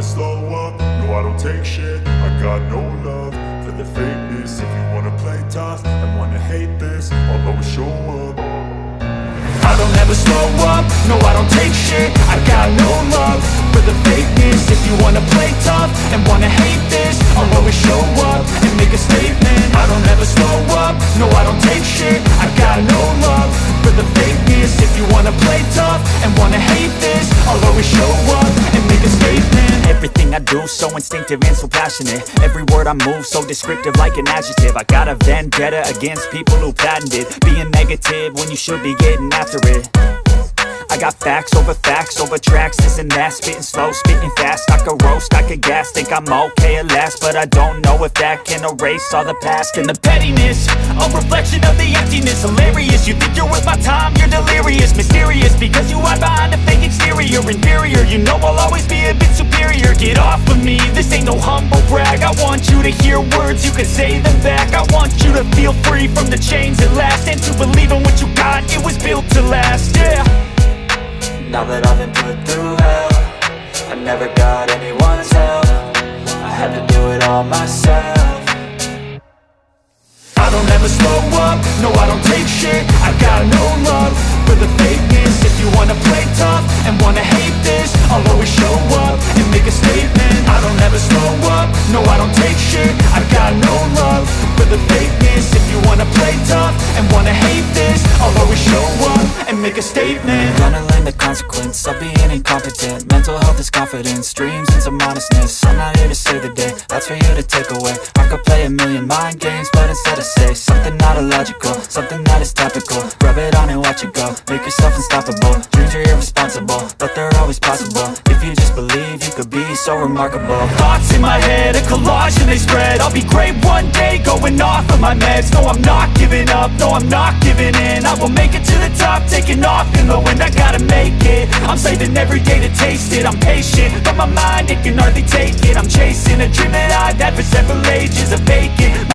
never slow up, no I don't take shit. I got no love for the fakeness. If you wanna play tough and wanna hate this, I'll always show up. I don't ever slow up, no I don't take shit. I got no love for the fakeness. If you wanna play tough and wanna hate this, I'll always show up and make a statement. I don't ever slow up, no I don't take shit. I got no love for the fakeness. If you wanna play tough and wanna hate this, I'll always show up and make a statement. Everything I do so instinctive and so passionate. Every word I move so descriptive like an adjective. I got a vendetta against people who patented being negative when you should be getting after it. I got facts over tracks, this and that. Spitting slow, spitting fast. I could roast, I could gas. Think I'm okay at last, but I don't know if that can erase all the past. And the pettiness, a reflection of the emptiness. Hilarious, you think you're worth my time, you're delirious. Mysterious, because you hide behind a fake exterior. Inferior, you know I'll always be a bit superior. Get off of me, this ain't no humble brag. I want you to hear words, you can say them back. I want you to feel free from the chains at last, and to believe in what you got, it was built to last, yeah. Now that I've been put through hell, I never got anyone's help. I had to do it all myself. I don't ever slow up, no I don't take shit. I got no love for the fakeness. If you wanna play tough and wanna hate this, I'll always show up and make a statement. I don't ever slow up, no I don't take shit. I got no love for the fakeness. If you wanna play tough and wanna hate this, I'll always show up and make a statement. Gonna learn the consequence of being incompetent. Mental health is confidence, dreams and some honestness. I'm not here to save the day, that's for you to take away. I could play a million mind games, but instead I say something not illogical, something that is topical. Rub it on and watch it go, make yourself unstoppable. Dreams are irresponsible, but they're always possible. If you just believe, you could be so remarkable. Thoughts in my head, a collage and they spread. I'll be great one day, going off of my meds. No, I'm not giving up, no, I'm not giving in. I will make it to the top, taking off in the wind. I gotta make it, I'm saving every day to taste it. I'm patient, but my mind, it can hardly take it. I'm chasing a dream that I've had for several ages, a vacant